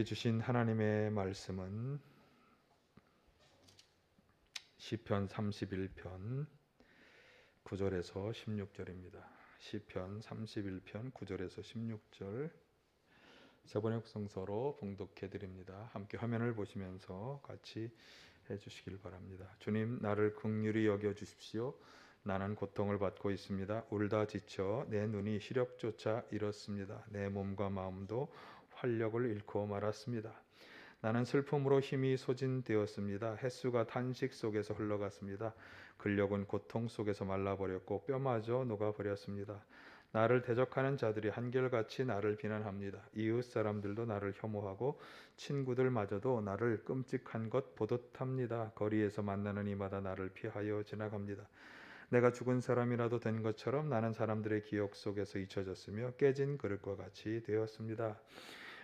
주신 하나님의 말씀은 시편 31편 9절에서 16절입니다. 시편 31편 9절에서 16절 세번역 성서로 봉독해 드립니다. 함께 화면을 보시면서 같이 해 주시길 바랍니다. 주님, 나를 긍휼히 여겨 주십시오. 나는 고통을 받고 있습니다. 울다 지쳐 내 눈이 시력조차 잃었습니다. 내 몸과 마음도 활력을 잃고 말았습니다. 나는 슬픔으로 힘이 소진되었습니다. 햇수가 탄식 속에서 흘러갔습니다. 근력은 고통 속에서 말라버렸고 뼈마저 녹아버렸습니다. 나를 대적하는 자들이 한결같이 나를 비난합니다. 이웃 사람들도 나를 혐오하고 친구들마저도 나를 끔찍한 것 보듯 합니다. 거리에서 만나는 이마다 나를 피하여 지나갑니다. 내가 죽은 사람이라도 된 것처럼 나는 사람들의 기억 속에서 잊혀졌으며 깨진 그릇과 같이 되었습니다.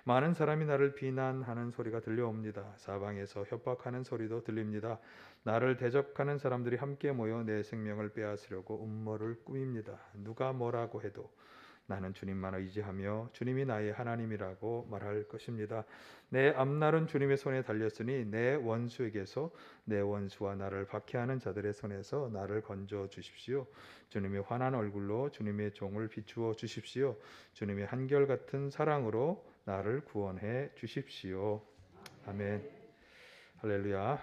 많은 사람이 나를 비난하는 소리가 들려옵니다. 사방에서 협박하는 소리도 들립니다. 나를 대적하는 사람들이 함께 모여 내 생명을 빼앗으려고 음모를 꾸밉니다. 누가 뭐라고 해도 나는 주님만 의지하며 주님이 나의 하나님이라고 말할 것입니다. 내 앞날은 주님의 손에 달렸으니 내 원수에게서 내 원수와 나를 박해하는 자들의 손에서 나를 건져 주십시오. 주님의 환한 얼굴로 주님의 종을 비추어 주십시오. 주님의 한결같은 사랑으로 나를 구원해 주십시오. 아멘. 할렐루야.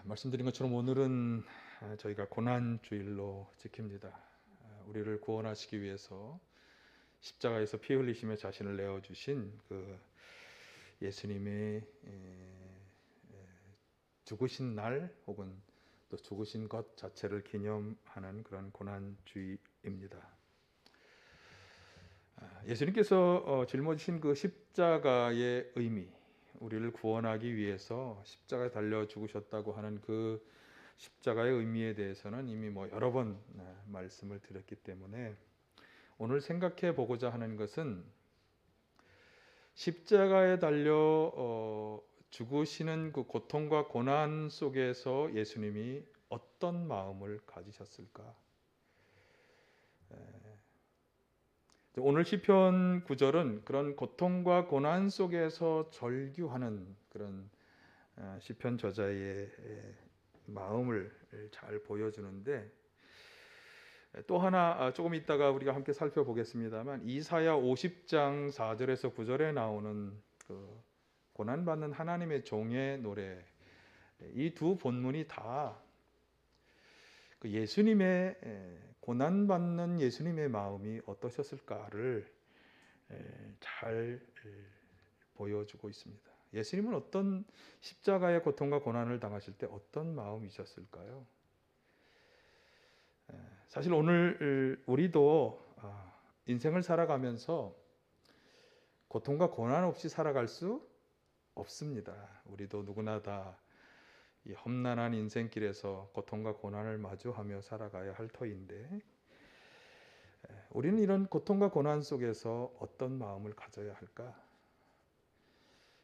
말씀드린 것처럼 오늘은 저희가 고난주일로 지킵니다. 우리를 구원하시기 위해서 십자가에서 피 흘리시며 자신을 내어주신 그 예수님의 죽으신 날 혹은 또 죽으신 것 자체를 기념하는 그런 고난주일입니다. 예수님께서 짊어지신 그 십자가의 의미, 우리를 구원하기 위해서 십자가에 달려 죽으셨다고 하는 그 십자가의 의미에 대해서는 이미 여러 번 말씀을 드렸기 때문에 오늘 생각해 보고자 하는 것은 십자가에 달려 죽으시는 그 고통과 고난 속에서 예수님이 어떤 마음을 가지셨을까? 오늘 시편 9절은 그런 고통과 고난 속에서 절규하는 그런 시편 저자의 마음을 잘 보여주는데, 또 하나 조금 있다가 우리가 함께 살펴보겠습니다만 이사야 50장 4절에서 9절에 나오는 그 고난받는 하나님의 종의 노래, 이 두 본문이 다 그 예수님의 고난받는 예수님의 마음이 어떠셨을까를 잘 보여주고 있습니다. 예수님은 어떤 십자가의 고통과 고난을 당하실 때 어떤 마음이셨을까요? 사실 오늘 우리도 인생을 살아가면서 고통과 고난 없이 살아갈 수 없습니다. 우리도 누구나 다 이 험난한 인생길에서 고통과 고난을 마주하며 살아가야 할 터인데, 우리는 이런 고통과 고난 속에서 어떤 마음을 가져야 할까?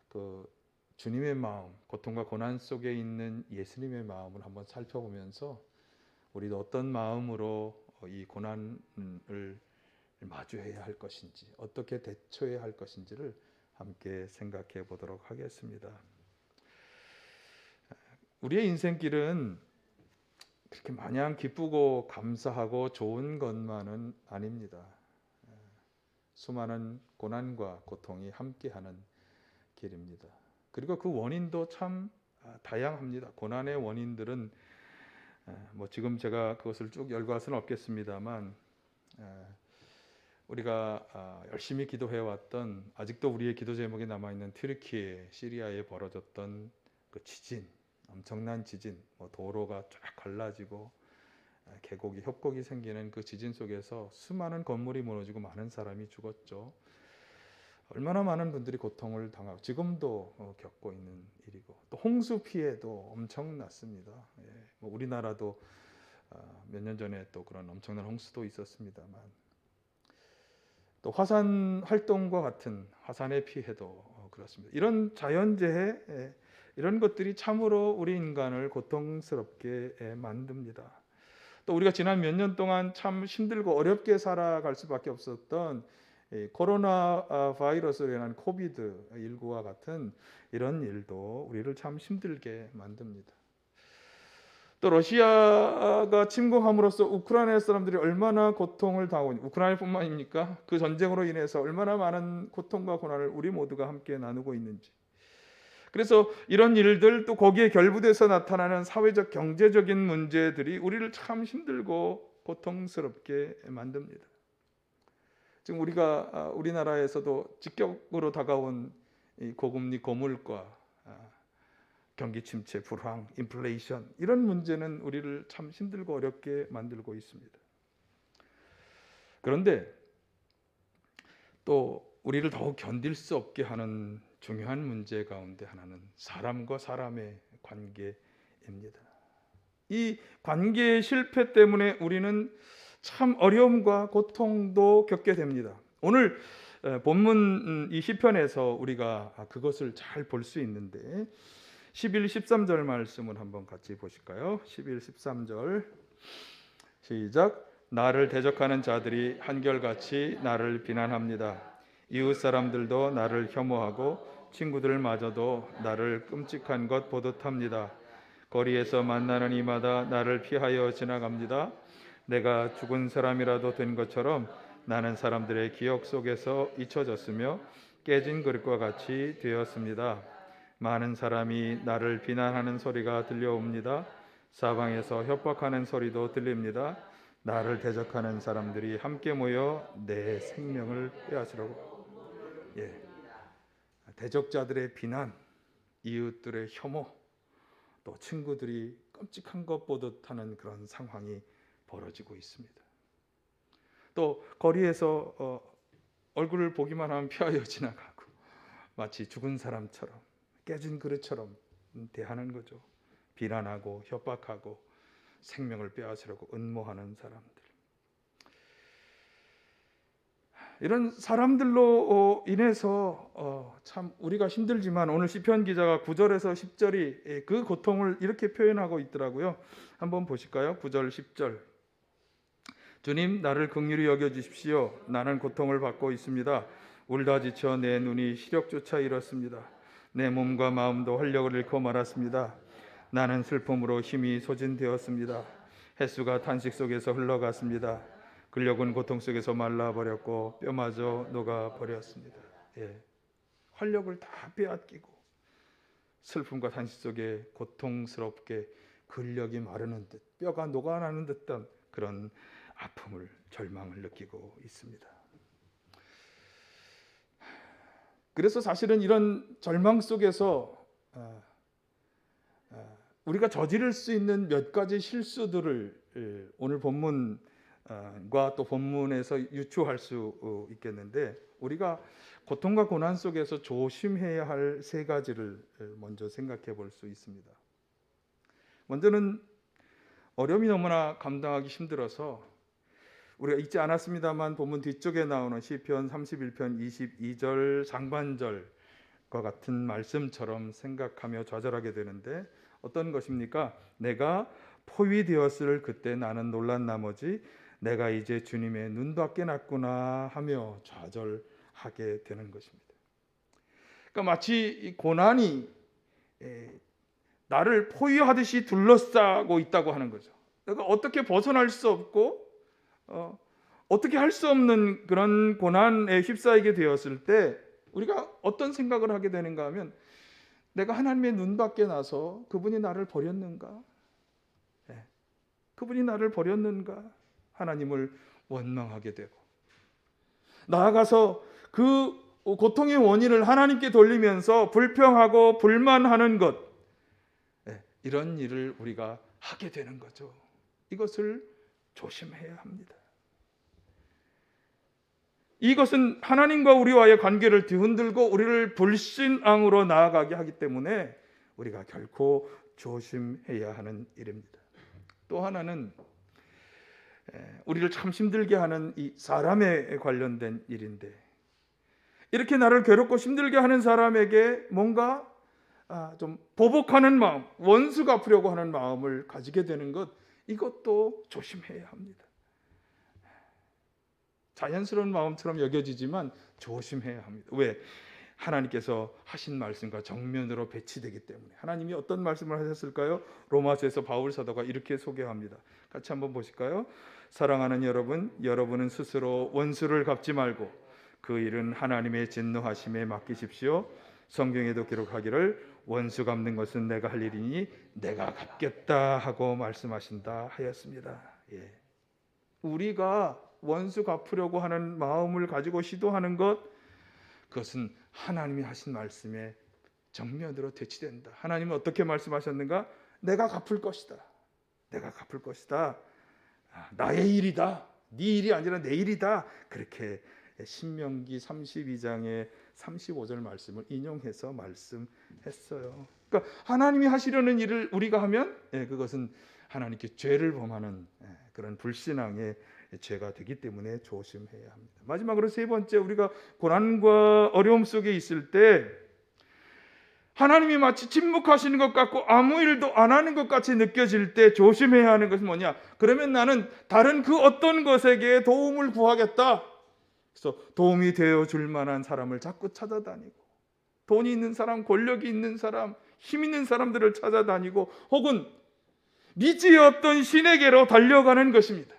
그 주님의 마음, 고통과 고난 속에 있는 예수님의 마음을 한번 살펴보면서 우리도 어떤 마음으로 이 고난을 마주해야 할 것인지, 어떻게 대처해야 할 것인지를 함께 생각해 보도록 하겠습니다. 우리의 인생길은 그렇게 마냥 기쁘고 감사하고 좋은 것만은 아닙니다. 수많은 고난과 고통이 함께하는 길입니다. 그리고 그 원인도 참 다양합니다. 고난의 원인들은 지금 제가 그것을 쭉 열거할 수는 없겠습니다만, 우리가 열심히 기도해왔던, 아직도 우리의 기도 제목에 남아있는 튀르키예, 시리아에 벌어졌던 그 지진, 엄청난 지진, 도로가 쫙 갈라지고 계곡이 협곡이 생기는 그 지진 속에서 수많은 건물이 무너지고 많은 사람이 죽었죠. 얼마나 많은 분들이 고통을 당하고 지금도 겪고 있는 일이고, 또 홍수 피해도 엄청났습니다. 우리나라도 몇 년 전에 또 그런 엄청난 홍수도 있었습니다만, 또 화산 활동과 같은 화산의 피해도 그렇습니다. 이런 자연재해, 이런 것들이 참으로 우리 인간을 고통스럽게 만듭니다. 또 우리가 지난 몇 년 동안 참 힘들고 어렵게 살아갈 수밖에 없었던 코로나 바이러스로 인한 코비드 19와 같은 이런 일도 우리를 참 힘들게 만듭니다. 또 러시아가 침공함으로써 우크라이나 사람들이 얼마나 고통을 당하고 우크라이나뿐만입니까? 그 전쟁으로 인해서 얼마나 많은 고통과 고난을 우리 모두가 함께 나누고 있는지. 그래서 이런 일들 또 거기에 결부돼서 나타나는 사회적 경제적인 문제들이 우리를 참 힘들고 고통스럽게 만듭니다. 지금 우리가 우리나라에서도 직격으로 다가온 이 고금리 고물가, 경기 침체, 불황, 인플레이션 이런 문제는 우리를 참 힘들고 어렵게 만들고 있습니다. 그런데 또 우리를 더욱 견딜 수 없게 하는 중요한 문제 가운데 하나는 사람과 사람의 관계입니다. 이 관계의 실패 때문에 우리는 참 어려움과 고통도 겪게 됩니다. 오늘 본문 이 시편에서 우리가 그것을 잘 볼 수 있는데 11, 13절 말씀을 한번 같이 보실까요? 11, 13절 시작. 나를 대적하는 자들이 한결같이 나를 비난합니다. 이웃 사람들도 나를 혐오하고 친구들마저도 나를 끔찍한 것 보듯 합니다. 거리에서 만나는 이마다 나를 피하여 지나갑니다. 내가 죽은 사람이라도 된 것처럼 나는 사람들의 기억 속에서 잊혀졌으며 깨진 그릇과 같이 되었습니다. 많은 사람이 나를 비난하는 소리가 들려옵니다. 사방에서 협박하는 소리도 들립니다. 나를 대적하는 사람들이 함께 모여 내 생명을 빼앗으려고. 대적자들의 비난, 이웃들의 혐오, 또 친구들이 끔찍한 것 보듯 하는 그런 상황이 벌어지고 있습니다. 또 거리에서 얼굴을 보기만 하면 피하여 지나가고 마치 죽은 사람처럼 깨진 그릇처럼 대하는 거죠. 비난하고 협박하고 생명을 빼앗으려고 음모하는 사람들. 이런 사람들로 인해서 참 우리가 힘들지만 오늘 시편 기자가 9절에서 10절이 그 고통을 이렇게 표현하고 있더라고요. 한번 보실까요? 9절 10절. 주님, 나를 긍휼히 여겨 주십시오. 나는 고통을 받고 있습니다. 울다 지쳐 내 눈이 시력조차 잃었습니다. 내 몸과 마음도 활력을 잃고 말았습니다. 나는 슬픔으로 힘이 소진되었습니다. 햇수가 탄식 속에서 흘러갔습니다. 근력은 고통 속에서 말라버렸고 뼈마저 녹아버렸습니다. 활력을 다 빼앗기고 슬픔과 탄식 속에 고통스럽게 근력이 마르는 듯 뼈가 녹아나는 듯한 그런 아픔을 절망을 느끼고 있습니다. 그래서 사실은 이런 절망 속에서 우리가 저지를 수 있는 몇 가지 실수들을 오늘 본문과 또 본문에서 유추할 수 있겠는데 우리가 고통과 고난 속에서 조심해야 할 세 가지를 먼저 생각해 볼 수 있습니다. 먼저는 어려움이 너무나 감당하기 힘들어서 우리가 읽지 않았습니다만 본문 뒤쪽에 나오는 시편 31편 22절 상반절과 같은 말씀처럼 생각하며 좌절하게 되는데 어떤 것입니까? 내가 포위되었을 그때 나는 놀란 나머지 내가 이제 주님의 눈밖에 났구나 하며 좌절하게 되는 것입니다. 그러니까 마치 고난이 나를 포위하듯이 둘러싸고 있다고 하는 거죠. 내가 어떻게 벗어날 수 없고 어떻게 할 수 없는 그런 고난에 휩싸이게 되었을 때 우리가 어떤 생각을 하게 되는가 하면 내가 하나님의 눈밖에 나서 그분이 나를 버렸는가? 그분이 나를 버렸는가? 하나님을 원망하게 되고 나아가서 그 고통의 원인을 하나님께 돌리면서 불평하고 불만하는 것 이런 일을 우리가 하게 되는 거죠. 이것을 조심해야 합니다. 이것은 하나님과 우리와의 관계를 뒤흔들고 우리를 불신앙으로 나아가게 하기 때문에 우리가 결코 조심해야 하는 일입니다. 또 하나는 우리를 참 힘들게 하는 이 사람에 관련된 일인데 이렇게 나를 괴롭고 힘들게 하는 사람에게 뭔가 좀 보복하는 마음, 원수 갚으려고 하는 마음을 가지게 되는 것 이것도 조심해야 합니다. 자연스러운 마음처럼 여겨지지만 조심해야 합니다. 왜? 하나님께서 하신 말씀과 정면으로 배치되기 때문에. 하나님이 어떤 말씀을 하셨을까요? 로마서에서 바울 사도가 이렇게 소개합니다. 같이 한번 보실까요? 사랑하는 여러분, 여러분은 스스로 원수를 갚지 말고 그 일은 하나님의 진노하심에 맡기십시오. 성경에도 기록하기를 원수 갚는 것은 내가 할 일이니 내가 갚겠다 하고 말씀하신다 하였습니다. 예. 우리가 원수 갚으려고 하는 마음을 가지고 시도하는 것, 그것은 하나님이 하신 말씀에 정면으로 대치된다. 하나님은 어떻게 말씀하셨는가? 내가 갚을 것이다. 내가 갚을 것이다. 나의 일이다. 네 일이 아니라 내 일이다. 그렇게 신명기 32장의 35절 말씀을 인용해서 말씀했어요. 그러니까 하나님이 하시려는 일을 우리가 하면 그것은 하나님께 죄를 범하는 그런 불신앙의 죄가 되기 때문에 조심해야 합니다. 마지막으로 세 번째, 우리가 고난과 어려움 속에 있을 때 하나님이 마치 침묵하시는 것 같고 아무 일도 안 하는 것 같이 느껴질 때 조심해야 하는 것은 뭐냐? 그러면 나는 다른 그 어떤 것에게 도움을 구하겠다. 그래서 도움이 되어 줄 만한 사람을 자꾸 찾아다니고, 돈이 있는 사람, 권력이 있는 사람, 힘 있는 사람들을 찾아다니고, 혹은 미지의 어떤 신에게로 달려가는 것입니다.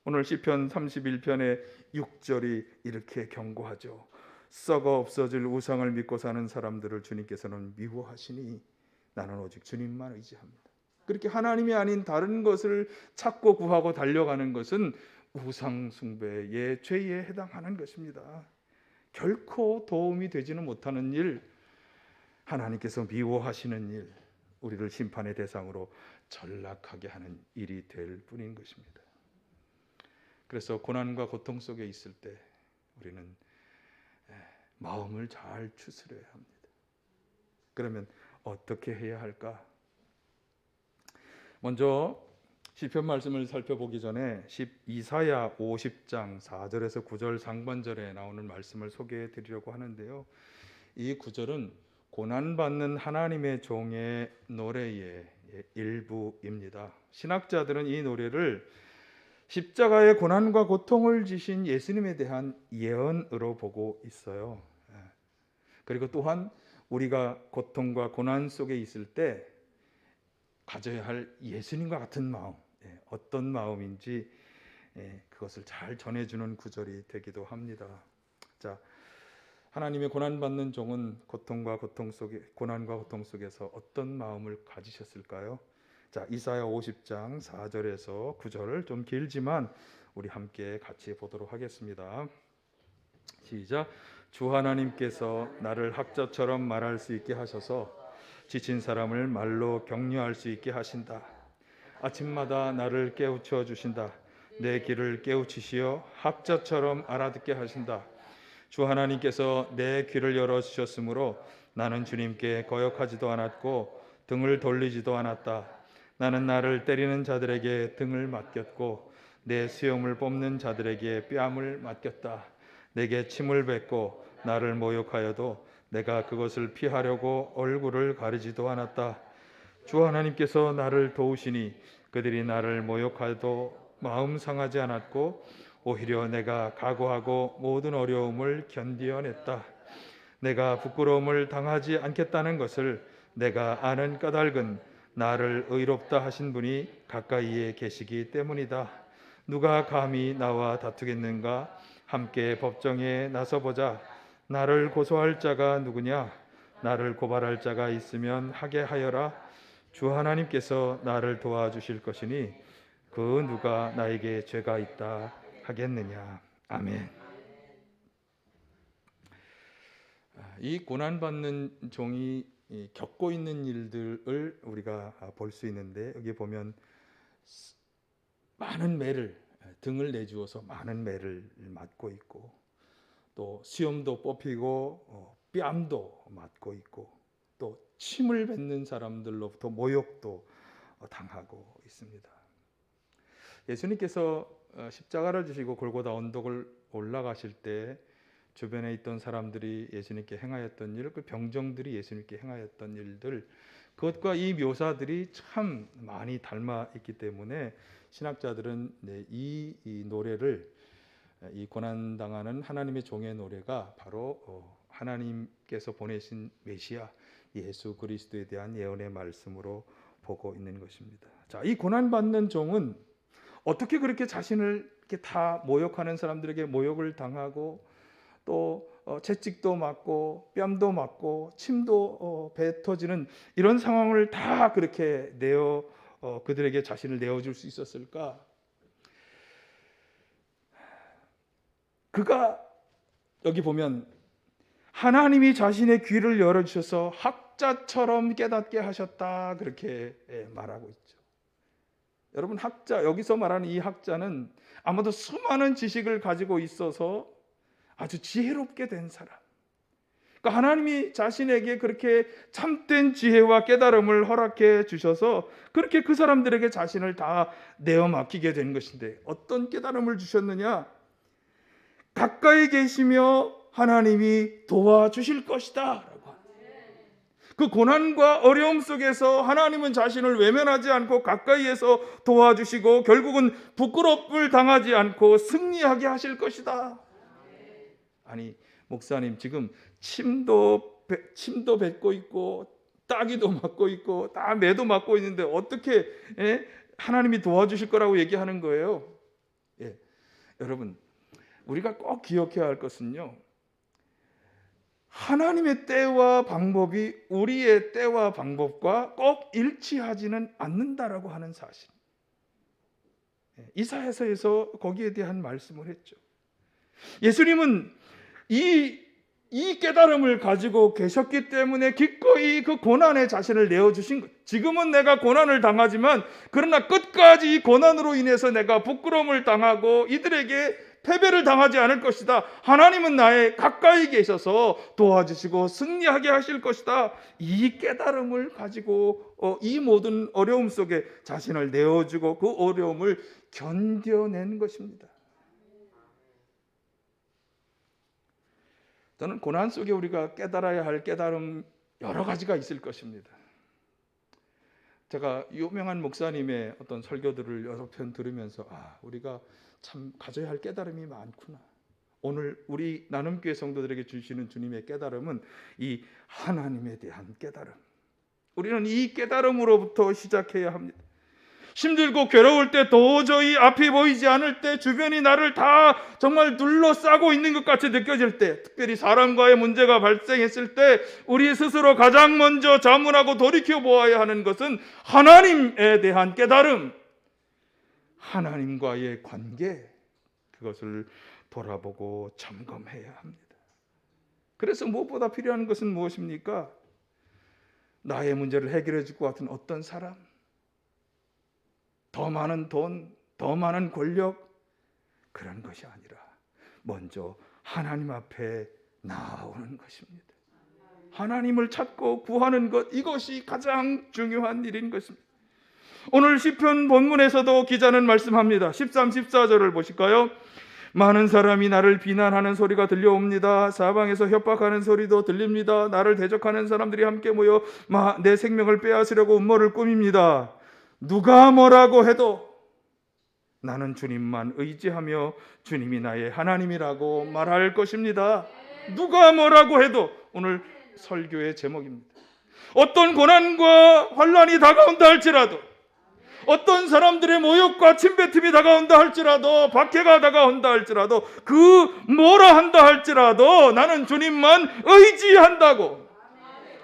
오늘 시편 31편의 6절이 이렇게 경고하죠. 썩어 없어질 우상을 믿고 사는 사람들을 주님께서는 미워하시니 나는 오직 주님만 의지합니다. 그렇게 하나님이 아닌 다른 것을 찾고 구하고 달려가는 것은 우상 숭배의 죄에 해당하는 것입니다. 결코 도움이 되지는 못하는 일, 하나님께서 미워하시는 일, 우리를 심판의 대상으로 전락하게 하는 일이 될 뿐인 것입니다. 그래서 고난과 고통 속에 있을 때 우리는 마음을 잘 추스려야 합니다. 그러면 어떻게 해야 할까? 먼저 시편 말씀을 살펴보기 전에 이사야 50장 4절에서 9절 상반절에 나오는 말씀을 소개해 드리려고 하는데요. 이 구절은 고난받는 하나님의 종의 노래의 일부입니다. 신학자들은 이 노래를 십자가의 고난과 고통을 지신 예수님에 대한 예언으로 보고 있어요. 그리고 또한 우리가 고통과 고난 속에 있을 때 가져야 할 예수님과 같은 마음, 어떤 마음인지 그것을 잘 전해주는 구절이 되기도 합니다. 자, 하나님의 고난받는 종은 고난과 고통 속에서 어떤 마음을 가지셨을까요? 자, 이사야 50장 4절에서 9절을 좀 길지만 우리 함께 같이 보도록 하겠습니다. 시작. 주 하나님께서 나를 학자처럼 말할 수 있게 하셔서 지친 사람을 말로 격려할 수 있게 하신다. 아침마다 나를 깨우쳐 주신다. 내 귀를 깨우치시어 학자처럼 알아듣게 하신다. 주 하나님께서 내 귀를 열어주셨으므로 나는 주님께 거역하지도 않았고 등을 돌리지도 않았다. 나는 나를 때리는 자들에게 등을 맡겼고 내 수염을 뽑는 자들에게 뺨을 맡겼다. 내게 침을 뱉고 나를 모욕하여도 내가 그것을 피하려고 얼굴을 가리지도 않았다. 주 하나님께서 나를 도우시니 그들이 나를 모욕하여도 마음 상하지 않았고 오히려 내가 각오하고 모든 어려움을 견디어냈다. 내가 부끄러움을 당하지 않겠다는 것을 내가 아는 까닭은 나를 의롭다 하신 분이 가까이에 계시기 때문이다. 누가 감히 나와 다투겠는가? 함께 법정에 나서보자. 나를 고소할 자가 누구냐? 나를 고발할 자가 있으면 하게 하여라. 주 하나님께서 나를 도와주실 것이니 그 누가 나에게 죄가 있다 하겠느냐. 아멘. 이 고난받는 종이 겪고 있는 일들을 우리가 볼 수 있는데, 여기 보면 많은 매를, 등을 내주어서 많은 매를 맞고 있고, 또 수염도 뽑히고 뺨도 맞고 있고, 또 침을 뱉는 사람들로부터 모욕도 당하고 있습니다. 예수님께서 십자가를 지시고 골고다 언덕을 올라가실 때 주변에 있던 사람들이 예수님께 행하였던 일, 그 병정들이 예수님께 행하였던 일들, 그것과 이 묘사들이 참 많이 닮아 있기 때문에 신학자들은 이 노래를 이 고난당하는 하나님의 종의 노래가 바로 하나님께서 보내신 메시아 예수 그리스도에 대한 예언의 말씀으로 보고 있는 것입니다. 자, 이 고난받는 종은 어떻게 그렇게 자신을 이렇게 다 모욕하는 사람들에게 모욕을 당하고 또 채찍도 맞고 뺨도 맞고 침도 뱉어지는 이런 상황을 다 그렇게 그들에게 자신을 내어줄 수 있었을까? 그가 여기 보면 하나님이 자신의 귀를 열어주셔서 학자처럼 깨닫게 하셨다 그렇게 말하고 있죠. 여러분, 학자, 여기서 말하는 이 학자는 아마도 수많은 지식을 가지고 있어서 아주 지혜롭게 된 사람. 그러니까 하나님이 자신에게 그렇게 참된 지혜와 깨달음을 허락해 주셔서 그렇게 그 사람들에게 자신을 다 내어 맡기게 된 것인데, 어떤 깨달음을 주셨느냐? 가까이 계시며 하나님이 도와주실 것이다. 그 고난과 어려움 속에서 하나님은 자신을 외면하지 않고 가까이에서 도와주시고 결국은 부끄러움을 당하지 않고 승리하게 하실 것이다. 아니, 목사님, 지금 침도 뱉고 있고 따기도 맞고 있고 다 매도 맞고 있는데 어떻게 하나님이 도와주실 거라고 얘기하는 거예요? 여러분, 우리가 꼭 기억해야 할 것은요, 하나님의 때와 방법이 우리의 때와 방법과 꼭 일치하지는 않는다라고 하는 사실. 이사야서에서 거기에 대한 말씀을 했죠. 예수님은 이 깨달음을 가지고 계셨기 때문에 기꺼이 그 고난에 자신을 내어주신 것. 지금은 내가 고난을 당하지만 그러나 끝까지 이 고난으로 인해서 내가 부끄러움을 당하고 이들에게 패배를 당하지 않을 것이다. 하나님은 나의 가까이 계셔서 도와주시고 승리하게 하실 것이다. 이 깨달음을 가지고 이 모든 어려움 속에 자신을 내어주고 그 어려움을 견뎌낸 것입니다. 저는 고난 속에 우리가 깨달아야 할 깨달음 여러 가지가 있을 것입니다. 제가 유명한 목사님의 어떤 설교들을 여러 편 들으면서 우리가 참 가져야 할 깨달음이 많구나. 오늘 우리 나눔교회 성도들에게 주시는 주님의 깨달음은 이 하나님에 대한 깨달음. 우리는 이 깨달음으로부터 시작해야 합니다. 힘들고 괴로울 때, 도저히 앞이 보이지 않을 때, 주변이 나를 다 정말 둘러싸고 있는 것 같이 느껴질 때, 특별히 사람과의 문제가 발생했을 때 우리 스스로 가장 먼저 자문하고 돌이켜 보아야 하는 것은 하나님에 대한 깨달음, 하나님과의 관계, 그것을 돌아보고 점검해야 합니다. 그래서 무엇보다 필요한 것은 무엇입니까? 나의 문제를 해결해 줄 것 같은 어떤 사람, 더 많은 돈, 더 많은 권력, 그런 것이 아니라 먼저 하나님 앞에 나아오는 것입니다. 하나님을 찾고 구하는 것, 이것이 가장 중요한 일인 것입니다. 오늘 시편 본문에서도 기자는 말씀합니다. 13, 14절을 보실까요? 많은 사람이 나를 비난하는 소리가 들려옵니다. 사방에서 협박하는 소리도 들립니다. 나를 대적하는 사람들이 함께 모여 내 생명을 빼앗으려고 음모를 꾸밉니다. 누가 뭐라고 해도 나는 주님만 의지하며 주님이 나의 하나님이라고 말할 것입니다. 누가 뭐라고 해도, 오늘 설교의 제목입니다. 어떤 고난과 환난이 다가온다 할지라도, 어떤 사람들의 모욕과 침뱉음이 다가온다 할지라도, 박해가 다가온다 할지라도, 그 뭐라 한다 할지라도 나는 주님만 의지한다고,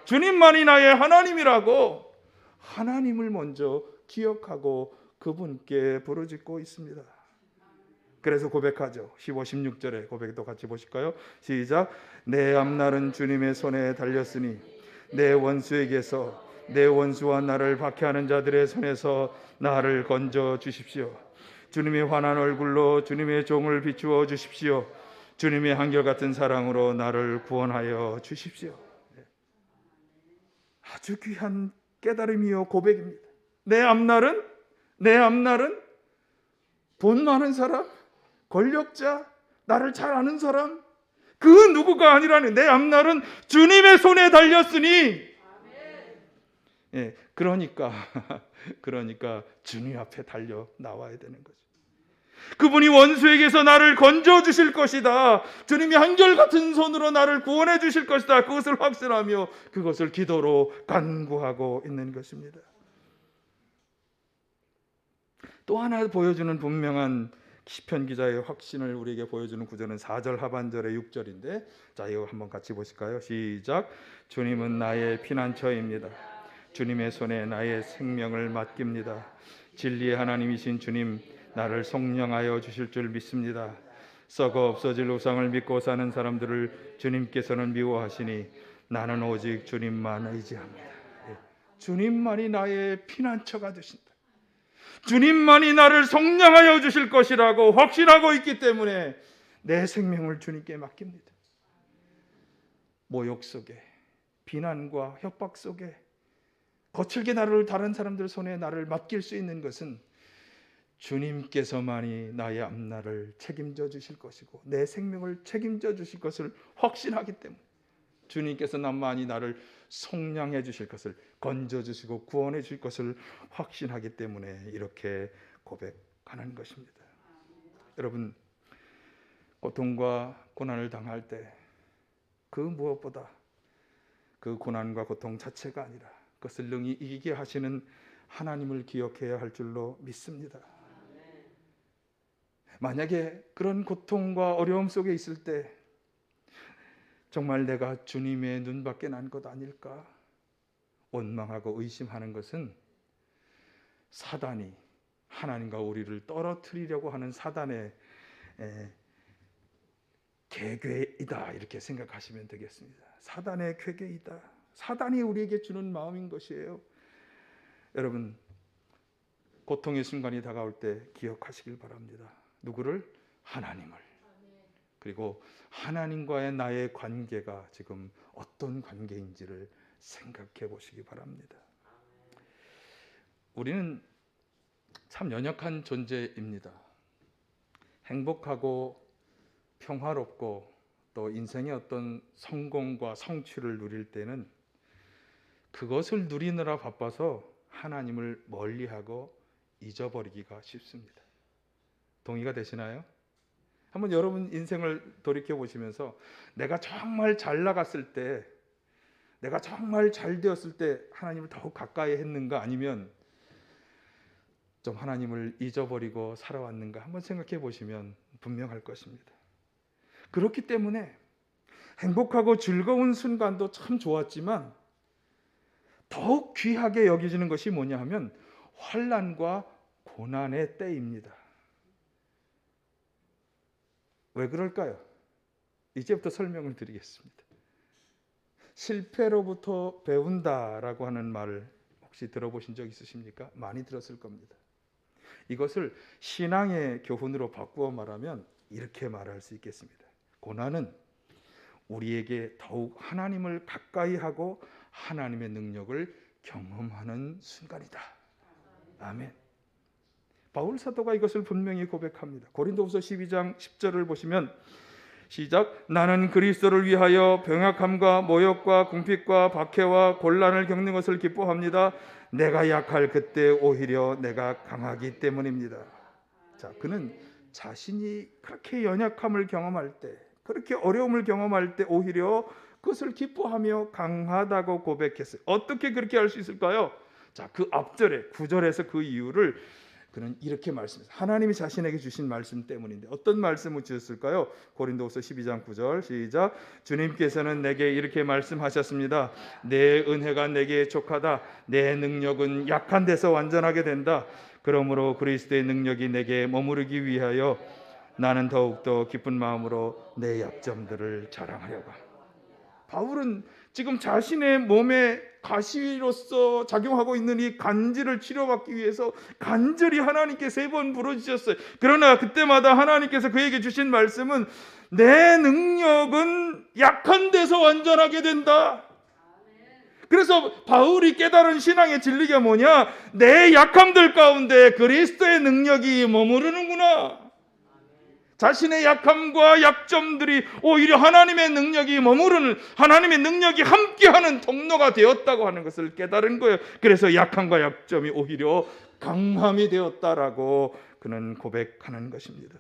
주님만이 나의 하나님이라고 하나님을 먼저 기억하고 그분께 부르짖고 있습니다. 그래서 고백하죠. 15, 16절의 고백도 같이 보실까요? 시작. 내 앞날은 주님의 손에 달렸으니 내 원수에게서, 내 원수와 나를 박해하는 자들의 손에서 나를 건져 주십시오. 주님의 환한 얼굴로 주님의 종을 비추어 주십시오. 주님의 한결같은 사랑으로 나를 구원하여 주십시오. 아주 귀한 깨달음이요 고백입니다. 내 앞날은 돈 많은 사람, 권력자, 나를 잘 아는 사람, 그 누구가 아니라는, 내 앞날은 주님의 손에 달렸으니, 그러니까 주님 앞에 달려 나와야 되는 거죠. 그분이 원수에게서 나를 건져 주실 것이다. 주님이 한결같은 손으로 나를 구원해 주실 것이다. 그것을 확신하며 그것을 기도로 간구하고 있는 것입니다. 또 하나 보여주는 분명한 시편 기자의 확신을 우리에게 보여주는 구절은 4절 하반절의 6절인데, 자, 이거 한번 같이 보실까요? 시작. 주님은 나의 피난처입니다. 주님의 손에 나의 생명을 맡깁니다. 진리의 하나님이신 주님, 나를 속량하여 주실 줄 믿습니다. 썩어 없어질 우상을 믿고 사는 사람들을 주님께서는 미워하시니 나는 오직 주님만 의지합니다. 주님만이 나의 피난처가 되신다. 주님만이 나를 속량하여 주실 것이라고 확신하고 있기 때문에 내 생명을 주님께 맡깁니다. 모욕 속에, 비난과 협박 속에 거칠게 나를 다른 사람들 손에 나를 맡길 수 있는 것은 주님께서만이 나의 앞날을 책임져 주실 것이고 내 생명을 책임져 주실 것을 확신하기 때문에, 주님께서 나만이 나를 속량해 주실 것을, 건져 주시고 구원해 주실 것을 확신하기 때문에 이렇게 고백하는 것입니다. 여러분, 고통과 고난을 당할 때 그 무엇보다 그 고난과 고통 자체가 아니라 그것을 능히 이기게 하시는 하나님을 기억해야 할 줄로 믿습니다. 만약에 그런 고통과 어려움 속에 있을 때 정말 내가 주님의 눈밖에 난 것 아닐까 원망하고 의심하는 것은 사단이, 하나님과 우리를 떨어뜨리려고 하는 사단의 계궤이다, 이렇게 생각하시면 되겠습니다. 사단의 계궤이다. 사단이 우리에게 주는 마음인 것이에요. 여러분, 고통의 순간이 다가올 때 기억하시길 바랍니다. 누구를? 하나님을. 그리고 하나님과의 나의 관계가 지금 어떤 관계인지를 생각해 보시기 바랍니다. 우리는 참 연약한 존재입니다. 행복하고 평화롭고 또 인생의 어떤 성공과 성취를 누릴 때는 그것을 누리느라 바빠서 하나님을 멀리하고 잊어버리기가 쉽습니다. 동의가 되시나요? 한번 여러분 인생을 돌이켜 보시면서 내가 정말 잘 나갔을 때, 내가 정말 잘 되었을 때 하나님을 더욱 가까이 했는가, 아니면 좀 하나님을 잊어버리고 살아왔는가 한번 생각해 보시면 분명할 것입니다. 그렇기 때문에 행복하고 즐거운 순간도 참 좋았지만 더욱 귀하게 여겨지는 것이 뭐냐 하면 환난과 고난의 때입니다. 왜 그럴까요? 이제부터 설명을 드리겠습니다. 실패로부터 배운다라고 하는 말을 혹시 들어보신 적 있으십니까? 많이 들었을 겁니다. 이것을 신앙의 교훈으로 바꾸어 말하면 이렇게 말할 수 있겠습니다. 고난은 우리에게 더욱 하나님을 가까이 하고 하나님의 능력을 경험하는 순간이다. 아멘. 바울 사도가 이것을 분명히 고백합니다. 고린도후서 12장 10절을 보시면 시작. 나는 그리스도를 위하여 병약함과 모욕과 궁핍과 박해와 곤란을 겪는 것을 기뻐합니다. 내가 약할 그때 오히려 내가 강하기 때문입니다. 자, 그는 자신이 그렇게 연약함을 경험할 때, 그렇게 어려움을 경험할 때 오히려 그것을 기뻐하며 강하다고 고백했어요. 어떻게 그렇게 할 수 있을까요? 자, 그 앞절에 9절에서 그 이유를 그는 이렇게 말씀했어요. 하나님이 자신에게 주신 말씀 때문인데 어떤 말씀을 주셨을까요? 고린도후서 12장 9절 시작. 주님께서는 내게 이렇게 말씀하셨습니다. 내 은혜가 내게 족하다. 내 능력은 약한 데서 완전하게 된다. 그러므로 그리스도의 능력이 내게 머무르기 위하여 나는 더욱더 기쁜 마음으로 내 약점들을 자랑하려고. 바울은 지금 자신의 몸에 가시로서 작용하고 있는 이 간질을 치료받기 위해서 간절히 하나님께 3번 부르짖었어요. 그러나 그때마다 하나님께서 그에게 주신 말씀은 내 능력은 약한 데서 완전하게 된다. 그래서 바울이 깨달은 신앙의 진리가 뭐냐? 내 약함들 가운데 그리스도의 능력이 머무르는구나. 자신의 약함과 약점들이 오히려 하나님의 능력이 머무르는, 하나님의 능력이 함께하는 통로가 되었다고 하는 것을 깨달은 거예요. 그래서 약함과 약점이 오히려 강함이 되었다라고 그는 고백하는 것입니다.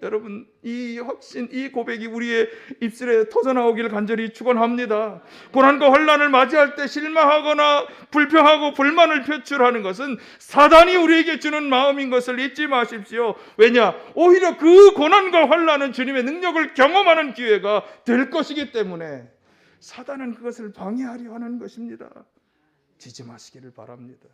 여러분, 이 확신, 이 고백이 우리의 입술에 터져나오기를 간절히 축원합니다. 고난과 환난을 맞이할 때 실망하거나 불평하고 불만을 표출하는 것은 사단이 우리에게 주는 마음인 것을 잊지 마십시오. 왜냐? 오히려 그 고난과 환난은 주님의 능력을 경험하는 기회가 될 것이기 때문에 사단은 그것을 방해하려 하는 것입니다. 지지 마시기를 바랍니다.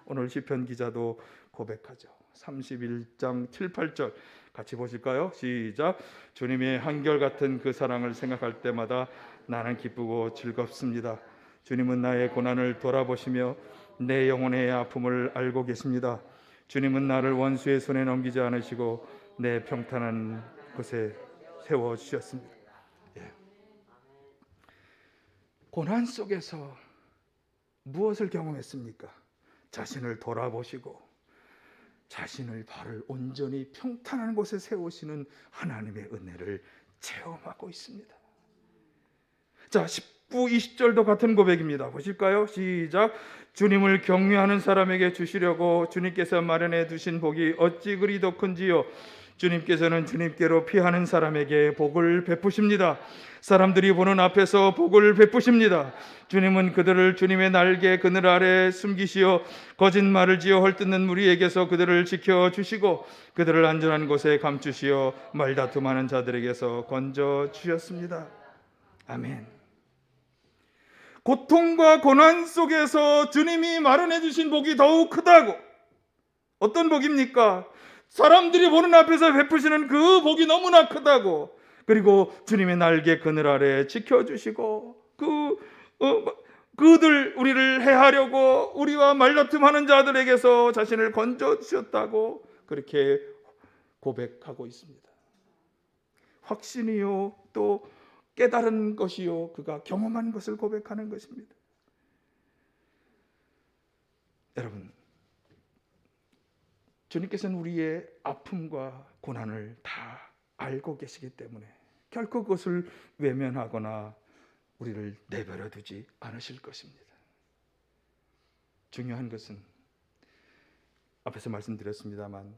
오늘 시편 기자도 고백하죠. 31장 7, 8절 같이 보실까요? 시작. 주님의 한결같은 그 사랑을 생각할 때마다 나는 기쁘고 즐겁습니다. 주님은 나의 고난을 돌아보시며 내 영혼의 아픔을 알고 계십니다. 주님은 나를 원수의 손에 넘기지 않으시고 내 평탄한 곳에 세워주셨습니다. 고난 속에서 무엇을 경험했습니까? 자신을 돌아보시고 자신의 발을 온전히 평탄한 곳에 세우시는 하나님의 은혜를 체험하고 있습니다. 자, 19, 20절도 같은 고백입니다. 보실까요? 시작. 주님을 경외하는 사람에게 주시려고 주님께서 마련해 두신 복이 어찌 그리 더 큰지요. 주님께서는 주님께로 피하는 사람에게 복을 베푸십니다. 사람들이 보는 앞에서 복을 베푸십니다. 주님은 그들을 주님의 날개 그늘 아래 숨기시어 거짓말을 지어 헐뜯는 무리에게서 그들을 지켜주시고 그들을 안전한 곳에 감추시어 말다툼하는 자들에게서 건져주셨습니다. 아멘. 고통과 고난 속에서 주님이 마련해 주신 복이 더욱 크다고. 어떤 복입니까? 사람들이 보는 앞에서 베푸시는 그 복이 너무나 크다고. 그리고 주님의 날개 그늘 아래 지켜주시고 그들 우리를 해하려고 우리와 말다툼하는 자들에게서 자신을 건져주셨다고 그렇게 고백하고 있습니다. 확신이요 또 깨달은 것이요 그가 경험한 것을 고백하는 것입니다. 여러분, 주님께서는 우리의 아픔과 고난을 다 알고 계시기 때문에 결코 그것을 외면하거나 우리를 내버려 두지 않으실 것입니다. 중요한 것은 앞에서 말씀드렸습니다만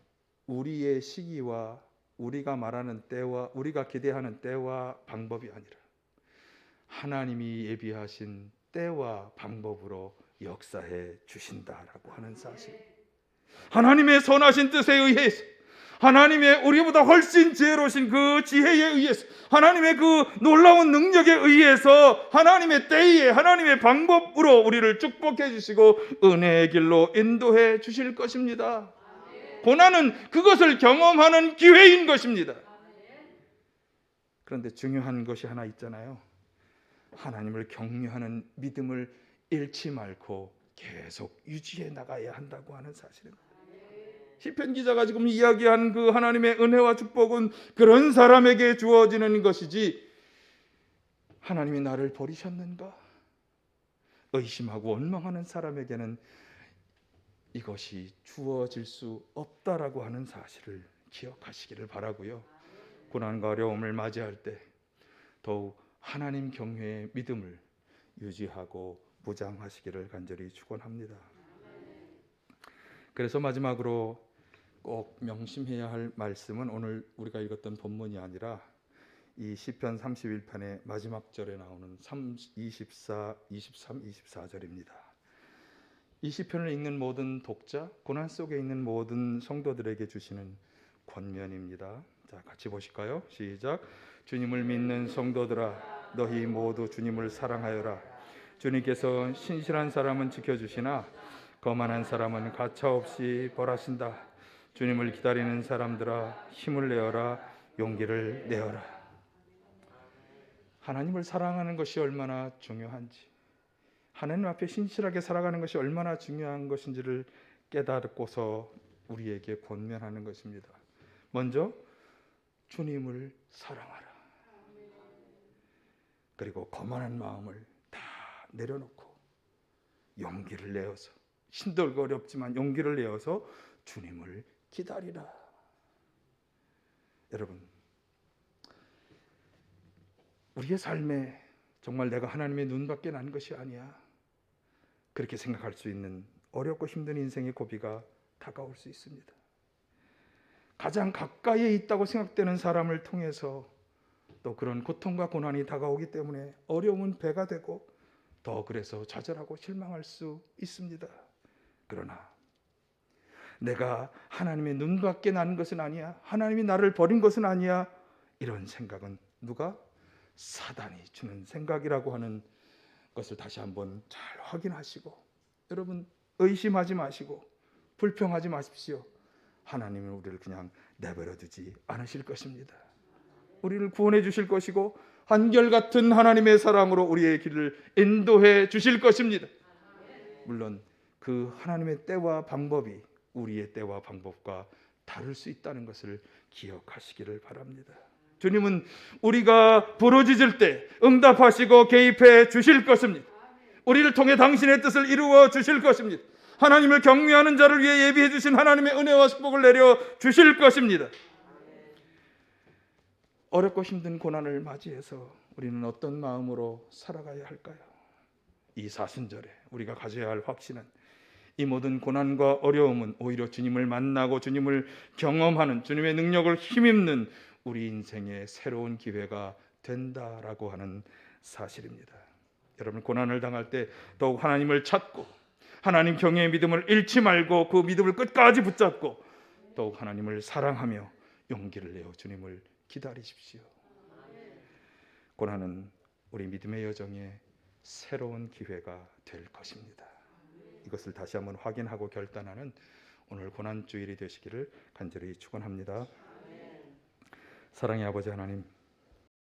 우리의 시기와 우리가 말하는 때와 우리가 기대하는 때와 방법이 아니라 하나님이 예비하신 때와 방법으로 역사해 주신다라고 하는 사실. 하나님의 선하신 뜻에 의해서 하나님의 우리보다 훨씬 지혜로우신 그 지혜에 의해서 하나님의 그 놀라운 능력에 의해서 하나님의 때에 하나님의 방법으로 우리를 축복해 주시고 은혜의 길로 인도해 주실 것입니다. 고난은 그것을 경험하는 기회인 것입니다. 그런데 중요한 것이 하나 있잖아요. 하나님을 경외하는 믿음을 잃지 말고 계속 유지해 나가야 한다고 하는 사실입니다. 시편 기자가 지금 이야기한 그 하나님의 은혜와 축복은 그런 사람에게 주어지는 것이지 하나님이 나를 버리셨는가? 의심하고 원망하는 사람에게는 이것이 주어질 수 없다라고 하는 사실을 기억하시기를 바라고요. 고난과 어려움을 맞이할 때 더욱 하나님 경외의 믿음을 유지하고 무장하시기를 간절히 축원합니다. 그래서 마지막으로 꼭 명심해야 할 말씀은 오늘 우리가 읽었던 본문이 아니라 이 시편 31편의 마지막 절에 나오는 24, 23, 24절입니다. 이 시편을 읽는 모든 독자, 고난 속에 있는 모든 성도들에게 주시는 권면입니다. 자, 같이 보실까요? 시작. 주님을 믿는 성도들아, 너희 모두 주님을 사랑하여라. 주님께서 신실한 사람은 지켜주시나 거만한 사람은 가차없이 벌하신다. 주님을 기다리는 사람들아, 힘을 내어라, 용기를 내어라. 하나님을 사랑하는 것이 얼마나 중요한지, 하나님 앞에 신실하게 살아가는 것이 얼마나 중요한 것인지를 깨닫고서 우리에게 권면하는 것입니다. 먼저 주님을 사랑하라. 그리고 거만한 마음을 다 내려놓고 용기를 내어서, 힘들고 어렵지만 용기를 내어서 주님을 기다리라. 여러분, 우리의 삶에 정말 내가 하나님의 눈밖에 난 것이 아니야, 그렇게 생각할 수 있는 어렵고 힘든 인생의 고비가 다가올 수 있습니다. 가장 가까이에 있다고 생각되는 사람을 통해서 또 그런 고통과 고난이 다가오기 때문에 어려움은 배가 되고 더 그래서 좌절하고 실망할 수 있습니다. 그러나 내가 하나님의 눈밖에 난 것은 아니야, 하나님이 나를 버린 것은 아니야, 이런 생각은 누가? 사단이 주는 생각이라고 하는 것을 다시 한번 잘 확인하시고, 여러분 의심하지 마시고 불평하지 마십시오. 하나님은 우리를 그냥 내버려 두지 않으실 것입니다. 우리를 구원해 주실 것이고 한결같은 하나님의 사랑으로 우리의 길을 인도해 주실 것입니다. 물론 그 하나님의 때와 방법이 우리의 때와 방법과 다를 수 있다는 것을 기억하시기를 바랍니다. 주님은 우리가 부르짖을 때 응답하시고 개입해 주실 것입니다. 우리를 통해 당신의 뜻을 이루어 주실 것입니다. 하나님을 경외하는 자를 위해 예비해 주신 하나님의 은혜와 축복을 내려 주실 것입니다. 어렵고 힘든 고난을 맞이해서 우리는 어떤 마음으로 살아가야 할까요? 이 사순절에 우리가 가져야 할 확신은 이 모든 고난과 어려움은 오히려 주님을 만나고 주님을 경험하는, 주님의 능력을 힘입는 우리 인생의 새로운 기회가 된다라고 하는 사실입니다. 여러분, 고난을 당할 때 더욱 하나님을 찾고 하나님 경외의 믿음을 잃지 말고 그 믿음을 끝까지 붙잡고 더욱 하나님을 사랑하며 용기를 내어 주님을 기다리십시오. 고난은 우리 믿음의 여정에 새로운 기회가 될 것입니다. 이것을 다시 한번 확인하고 결단하는 오늘 고난주일이 되시기를 간절히 축원합니다. 사랑의 아버지 하나님,